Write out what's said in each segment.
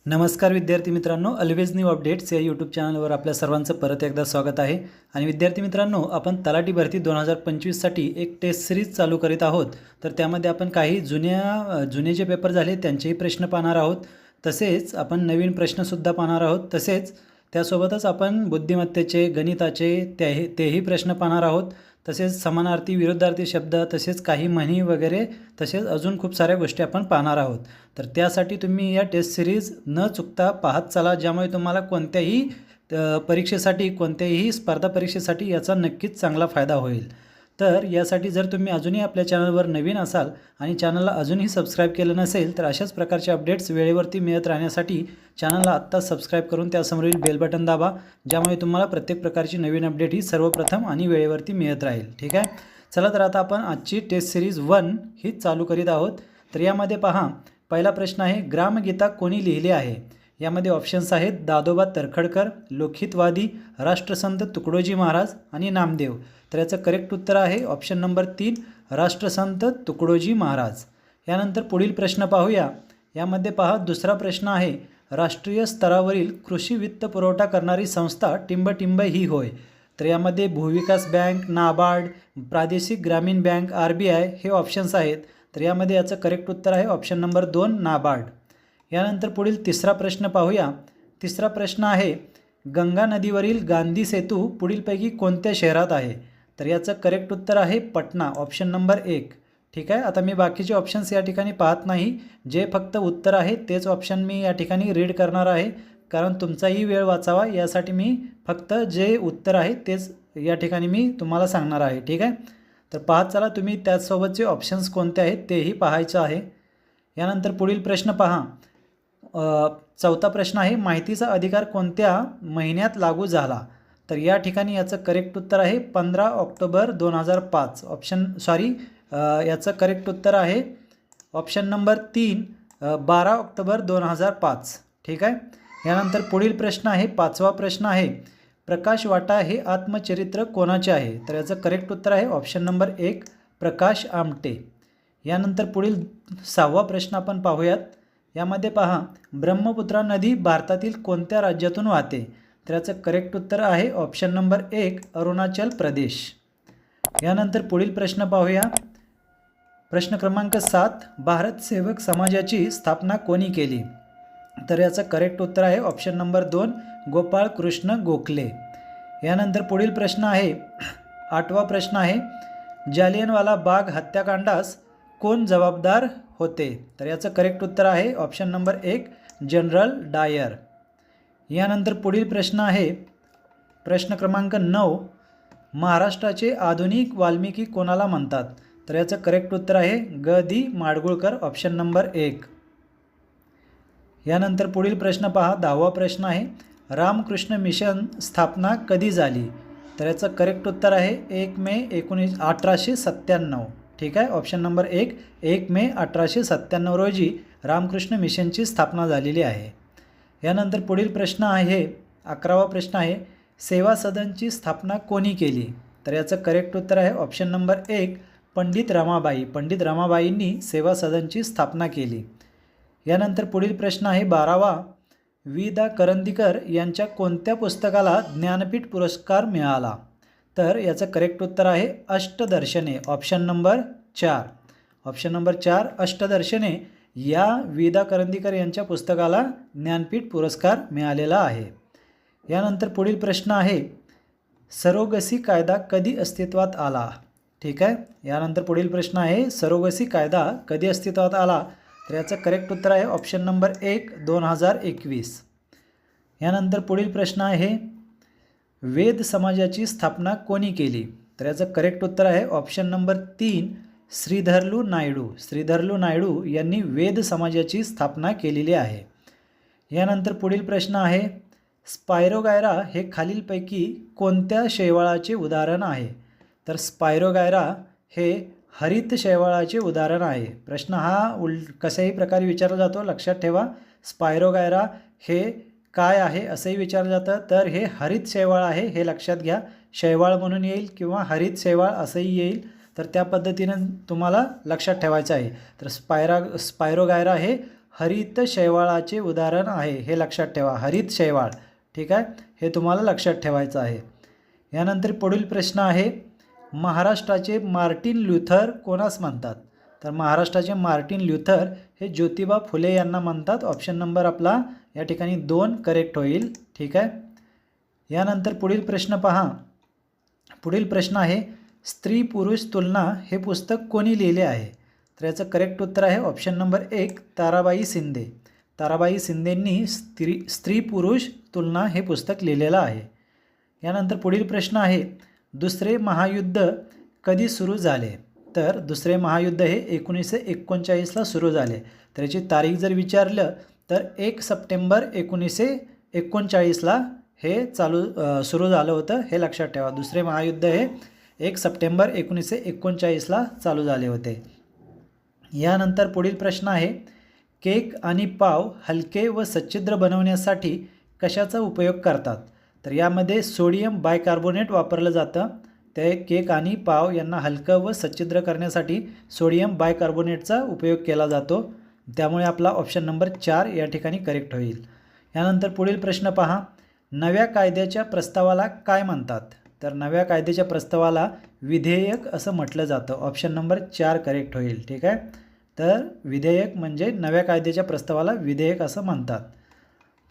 नमस्कार विद्यार्थी मित्रांनो, ऑलवेज न्यू अपडेट्स या यूट्यूब चॅनलवर आपल्या सर्वांचं परत एकदा स्वागत आहे। आणि विद्यार्थी मित्रांनो, आपण तलाठी भरती 2025 साठी एक टेस्ट सिरीज चालू करीत आहोत। तर त्यामध्ये आपण काही जुने जे पेपर झाले त्यांचेही प्रश्न पाहणार आहोत, तसेच आपण नवीन प्रश्नसुद्धा पाहणार आहोत। तसेच त्यासोबतच आपण बुद्धिमत्तेचे, गणिताचे तेही प्रश्न पाहणार आहोत। तसेच समानार्थी, विरुद्धार्थी शब्द, तसेच काही म्हणी वगैरे, तसेच अजून खूप साऱ्या गोष्टी आपण पाहणार आहोत। तर त्यासाठी तुम्ही या टेस्ट सिरीज न चुकता पाहत चला, ज्यामुळे तुम्हाला कोणत्याही परीक्षेसाठी, कोणत्याही स्पर्धा परीक्षेसाठी याचा नक्कीच चांगला फायदा होईल। तर यासाठी जर तुम्ही अजूनही आपल्या चॅनलवर नवीन असाल आणि चॅनलला अजूनही सबस्क्राईब केलं नसेल, तर अशाच प्रकारचे अपडेट्स वेळेवरती मिळत राहण्यासाठी चॅनलला आत्ताच सबस्क्राईब करून त्यासमोरील बेल बटन दाबा, ज्यामुळे तुम्हाला प्रत्येक प्रकारची नवीन अपडेट ही सर्वप्रथम आणि वेळेवरती मिळत राहील। ठीक आहे, चला तर आता आपण आजची टेस्ट सिरीज 1 ही चालू करीत आहोत। तर यामध्ये पहा, पहिला प्रश्न आहे, ग्रामगीता कोणी लिहिले आहे? यामध्ये ऑप्शन्स आहेत दादोबा तरखडकर, लोकहितवादी, राष्ट्रसंत तुकडोजी महाराज आणि नामदेव। तर याचं करेक्ट उत्तर आहे ऑप्शन नंबर 3, राष्ट्रसंत तुकडोजी महाराज। यानंतर पुढील प्रश्न पाहूया। यामध्ये पहा, दुसरा प्रश्न आहे, राष्ट्रीय स्तरावरील कृषी वित्त पुरवठा करणारी संस्था टिंब ही होय? तर यामध्ये भूविकास बँक, नाबार्ड, प्रादेशिक ग्रामीण बँक, RBI हे ऑप्शन्स आहेत। तर यामध्ये याचं करेक्ट उत्तर आहे ऑप्शन नंबर 2, नाबार्ड। यानंतर पुढील तिसरा प्रश्न पाहूया। तिसरा प्रश्न आहे, गंगा नदीवरील गांधी सेतू पुढीलपैकी कोणत्या शहरात आहे? तर याचं करेक्ट उत्तर आहे पटना, ऑप्शन नंबर 1। ठीक आहे, आता मी बाकीचे ऑप्शन्स या ठिकाणी पाहत नाही, जे फक्त उत्तर आहे तेच ऑप्शन मी या ठिकाणी रीड करणार आहे, कारण तुमचाही वेळ वाचावा यासाठी मी फक्त जे उत्तर आहे तेच या ठिकाणी मी तुम्हाला सांगणार आहे। ठीक आहे, तर पाहत चला तुम्ही, त्याचसोबतचे ऑप्शन्स कोणते आहेत तेही पाहायचं आहे। यानंतर पुढील प्रश्न पहा, चौथा प्रश्न आहे, माहितीचा अधिकार कोणत्या महिन्यात लागू झाला? तर या ठिकाणी याचं करेक्ट उत्तर आहे 15 ऑक्टोबर 2005, याचं करेक्ट उत्तर आहे ऑप्शन नंबर 3, 12 ऑक्टोबर 2005। ठीक आहे, यानंतर पुढील प्रश्न आहे, पाचवा प्रश्न आहे, प्रकाश वाटा हे आत्मचरित्र कोणाचे आहे? तर याचं करेक्ट उत्तर आहे ऑप्शन नंबर 1, प्रकाश आमटे। यानंतर पुढील 6वा प्रश्न आपण पाहूयात। यामध्ये पहा, ब्रह्मपुत्रा नदी भारतातील कोणत्या राज्यातून वाहते? तर याचं करेक्ट उत्तर आहे ऑप्शन नंबर 1, अरुणाचल प्रदेश। यानंतर पुढील प्रश्न पाहूया। प्रश्न क्रमांक 7, भारत सेवक समाजाची स्थापना कोणी केली? तर याचं करेक्ट उत्तर आहे ऑप्शन नंबर 2, गोपाळ कृष्ण गोखले। यानंतर पुढील प्रश्न आहे, 8वा प्रश्न आहे, जालियनवाला बाग हत्याकांडास कोण जबाबदार होते? तर याचं करेक्ट उत्तर आहे ऑप्शन नंबर 1, जनरल डायर। यानंतर पुढील प्रश्न आहे, प्रश्न क्रमांक 9, महाराष्ट्राचे आधुनिक वाल्मिकी कोणाला म्हणतात? तर याचं करेक्ट उत्तर आहे ग.दी. Madgulkar, option number 1। यानंतर पुढील प्रश्न पहा, 10वा प्रश्न आहे, रामकृष्ण मिशन स्थापना कधी झाली? तर याचं करेक्ट उत्तर आहे 1 मे 1897। ठीक आहे, ऑप्शन नंबर 1 मे 1897 रोजी रामकृष्ण मिशनची स्थापना झालेली आहे। यानंतर पुढील प्रश्न आहे, 11वा प्रश्न आहे, सेवा सदनची स्थापना कोणी केली? तर याचं करेक्ट उत्तर आहे ऑप्शन नंबर 1, पंडित रमाबाई। पंडित रमाबाईंनी सेवा सदनची स्थापना केली। यानंतर पुढील प्रश्न आहे 12वा, वि. दा. करंदीकर यांच्या कोणत्या पुस्तकाला ज्ञानपीठ पुरस्कार मिळाला? तर याचं करेक्ट उत्तर आहे अष्टदर्शने, ऑप्शन नंबर 4। ऑप्शन नंबर 4, अष्टदर्शने या वि. दा. करंदीकर यांच्या पुस्तकाला ज्ञानपीठ पुरस्कार मिळालेला आहे। यानंतर पुढील प्रश्न आहे, सरोगसी कायदा कधी अस्तित्वात आला? ठीक आहे, यानंतर पुढील प्रश्न आहे, सरोगसी कायदा कधी अस्तित्वात आला? तर याचं करेक्ट उत्तर आहे ऑप्शन नंबर 1, 2021। यानंतर पुढील प्रश्न आहे, वेद समाजाची स्थापना कोणी केली? तर याचं करेक्ट उत्तर आहे ऑप्शन नंबर 3, श्रीधरलू नायडू। श्रीधरलू नायडू यांनी वेद समाजाची स्थापना केलेली आहे। यानंतर पुढील प्रश्न आहे, स्पायरोगायरा हे खालीलपैकी कोणत्या शैवाळाचे उदाहरण आहे? तर स्पायरोगायरा हे हरित शैवाळाचे उदाहरण आहे। प्रश्न हा कशाही प्रकारे विचारला जातो, लक्षात ठेवा। स्पायरोगायरा हे काय आहे असंही विचारलं जातं, तर हे हरित शैवाळ आहे हे लक्षात घ्या। शैवाळ म्हणून येईल किंवा हरित शैवाळ असंही येईल, तर त्या पद्धतीने तुम्हाला लक्षात ठेवायचं आहे। तर स्पायरोगायरा हे हरित शैवाळाचे उदाहरण आहे, हे लक्षात ठेवा. हरित शैवाळ, ठीक आहे, हे तुम्हाला लक्षात ठेवायचं आहे. यानंतर पुढील प्रश्न आहे, महाराष्ट्राचे मार्टिन ल्यूथर कोणास म्हणतात? तर महाराष्ट्राचे मार्टिन ल्यूथर हे ज्योतिबा फुले यांना म्हणतात. ऑप्शन नंबर आपला या ठिकाणी 2 करेक्ट होईल, ठीक आहे. यानंतर पुढील प्रश्न पहा. पुढील प्रश्न आहे, स्त्री पुरुष तुलना हे पुस्तक कोणी लिहिले आहे? तर याचं करेक्ट उत्तर आहे ऑप्शन नंबर 1 ताराबाई शिंदे. ताराबाई शिंदेंनी स्त्री पुरुष तुलना हे पुस्तक लिहिलेलं आहे. यानंतर पुढील प्रश्न आहे, दुसरे महायुद्ध कधी सुरू झाले? तर दुसरे महायुद्ध हे 1939ला सुरू झाले. तर याची तारीख जर विचारलं तर 1 सप्टेंबर 1939ला हे सुरू झालं होतं, हे लक्षात ठेवा. दुसरे महायुद्ध हे 1 सप्टेंबर 1939ला चालू झाले होते. यानंतर पुढील प्रश्न आहे, केक आणि पाव हलके व सच्छिद्र बनवण्यासाठी कशाचा उपयोग करतात? तर यामध्ये सोडियम बायकार्बोनेट वापरलं जातं. ते केक आणि पाव यांना हलकं व सच्छिद्र करण्यासाठी सोडियम बायकार्बोनेटचा उपयोग केला जातो. त्यामुळे आपला ऑप्शन नंबर 4 या ठिकाणी करेक्ट होईल. यानंतर पुढील प्रश्न पहा, नव्या कायद्याच्या प्रस्तावाला काय म्हणतात? तर नव्या कायद्याच्या प्रस्तावाला विधेयक असं म्हटलं जातं. ऑप्शन नंबर 4 करेक्ट होईल, ठीक आहे. तर विधेयक म्हणजे नव्या कायद्याच्या प्रस्तावाला विधेयक असं म्हणतात.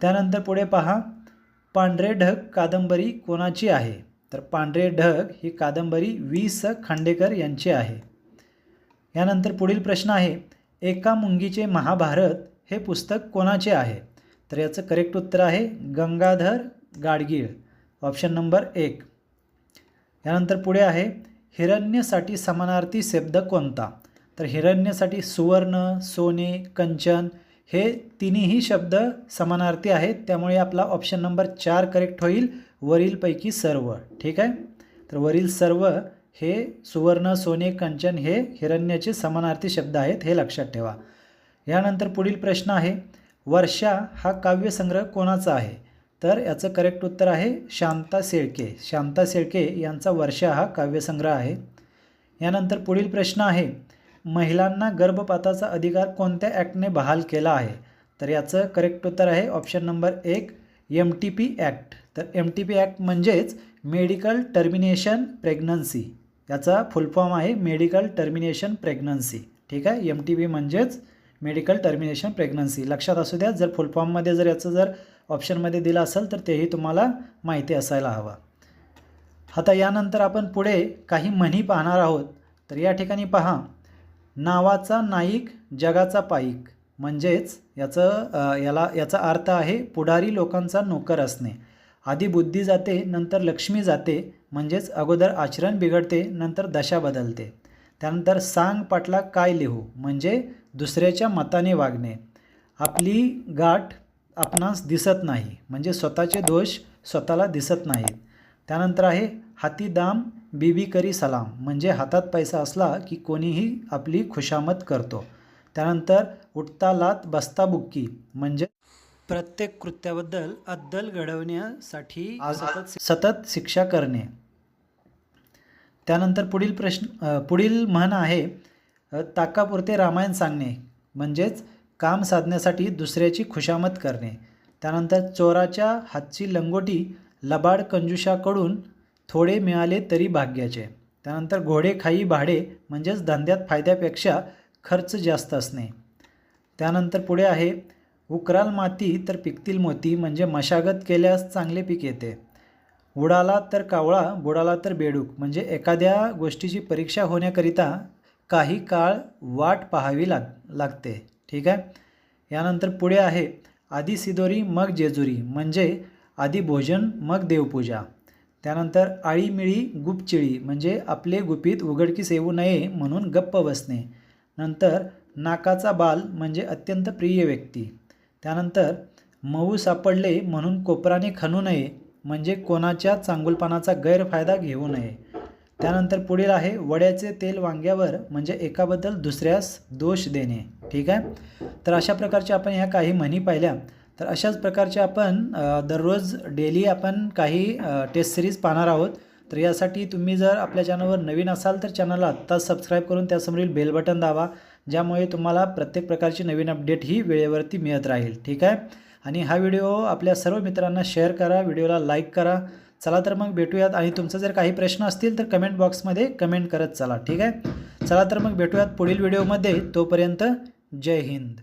त्यानंतर पुढे पहा, पांढरे ढग कादंबरी कोणाची आहे? तर पांढरे ढग ही कादंबरी वि.स. खांडेकर यांची आहे. यानंतर पुढील प्रश्न आहे, एका मुंगीचे महाभारत हे पुस्तक कोणाचे आहे? तर याचं करेक्ट उत्तर आहे गंगाधर गाडगीळ. Option number 1. यानंतर पुढे आहे, हिरण्यसाठी समानार्थी शब्द कोणता? तर हिरण्यसाठी सुवर्ण, सोने, कंचन हे तिन्ही शब्द समानार्थी आहेत. त्यामुळे आपला ऑप्शन नंबर 4 करेक्ट होईल, वरीलपैकी सर्व, ठीक आहे. तर वरील सर्व हे सुवर्ण, सोने, कंचन हे हिरण्याचे समानार्थी शब्द आहेत, हे लक्षात ठेवा. यानंतर पुढील प्रश्न आहे, वर्षा हा काव्यसंग्रह कोणाचा आहे? तर याचं करेक्ट उत्तर आहे शांता शेळके. शांता शेळके यांचा वर्षा हा काव्यसंग्रह आहे. यानंतर पुढील प्रश्न आहे, महिलांना गर्भपाताचा अधिकार कोणत्या ॲक्टने बहाल केला आहे? तर याचं करेक्ट उत्तर आहे ऑप्शन नंबर 1 MTP ॲक्ट. तर MTP ॲक्ट म्हणजेच मेडिकल टर्मिनेशन प्रेग्नन्सी, याचा फुल फॉर्म आहे मेडिकल टर्मिनेशन प्रेग्नन्सी, ठीक आहे. MTP म्हणजेच मेडिकल टर्मिनेशन प्रेग्नन्सी, लक्षात असू द्या. जर फुल फॉर्ममध्ये जर याचं जर ऑप्शनमध्ये दिलं असेल तर तेही तुम्हाला माहिती असायला हवं. आता यानंतर आपण पुढे काही म्हणी पाहणार आहोत. तर या ठिकाणी पहा, नावाचा नाईक जगाचा पाईक, म्हणजेच याचा अर्थ आहे पुढारी लोकांचा नोकर असणे. आधी बुद्धी जाते नंतर लक्ष्मी जाते, म्हणजेच अगोदर आचरण बिघडते नंतर दशा बदलते. त्यानंतर सांग पाटला काय लिहू, म्हणजे दुसऱ्याच्या मताने वागणे. आपली गाठ आपणास दिसत नाही, म्हणजे स्वतःचे दोष स्वतःला दिसत नाहीत. त्यानंतर आहे हाती दाम बीबी करी सलाम, म्हणजे हातात पैसा असला की कोणीही आपली खुशामत करतो. त्यानंतर उठता लात बसता बुक्की, म्हणजे प्रत्येक कृत्याबद्दल अद्दल घडवण्यासाठी सतत शिक्षा करणे. त्यानंतर पुढील म्हण आहे, ताकापुरते रामायण सांगणे, म्हणजेच काम साधण्यासाठी दुसऱ्याची खुशामत करणे. त्यानंतर चोराच्या हातची लंगोटी लबाड कंजूषाकडून थोडे मिळाले तरी भाग्याचे. त्यानंतर घोडे खाई भाडे, म्हणजेच धंद्यात फायद्यापेक्षा खर्च जास्त असणे. त्यानंतर पुढे आहे, उकराल माती तर पिकतील मोती, म्हणजे मशागत केल्यास चांगले पीक येते. उडाला तर कावळा, बुडाला तर बेडूक, म्हणजे एखाद्या गोष्टीची परीक्षा होण्याकरिता काही काळ वाट पाहावी लागते, ठीक आहे. यानंतर पुढे आहे, आधी सिदोरी मग जेजुरी, म्हणजे आधी भोजन मग देवपूजा. त्यानंतर आळीमिळी गुपचिळी, म्हणजे आपले गुपित उघडकीस येऊ नये म्हणून गप्प बसणे. नंतर नाकाचा बाल, म्हणजे अत्यंत प्रिय व्यक्ती. त्यानंतर मऊ सापडले म्हणून कोपराने खणू नये, म्हणजे कोणाच्या चांगुलपणाचा गैरफायदा घेऊ नये. त्यानंतर पुढील आहे, वड्याचे तेल वांग्यावर, म्हणजे एकाबद्दल दुसऱ्यास दोष देणे, ठीक आहे. तर अशा प्रकारच्या आपण ह्या काही म्हणी पाहिल्या. तर अशाच प्रकारचे आपण दररोज डेली आपण काही टेस्ट सिरीज पाहणार आहोत. तर यासाठी तुम्ही जर आपल्या चॅनलवर नवीन असाल तर चॅनलला आत्ताच सबस्क्राईब करून त्यासमोरील बेल बटन दाबा, ज्यामुळे तुम्हाला प्रत्येक प्रकारची नवीन अपडेट ही वेळेवरती मिळत राहील. ठीक आहे. आणि हा व्हिडिओ आपल्या सर्व मित्रांना शेअर करा, व्हिडिओला लाईक करा. चला तर मग भेटूयात आणि तुमचा जर काही प्रश्न असतील तर कमेंट बॉक्समध्ये कमेंट करत चला. ठीक आहे. चला तर मग भेटूयात पुढील व्हिडिओमध्ये. तोपर्यंत जय हिंद.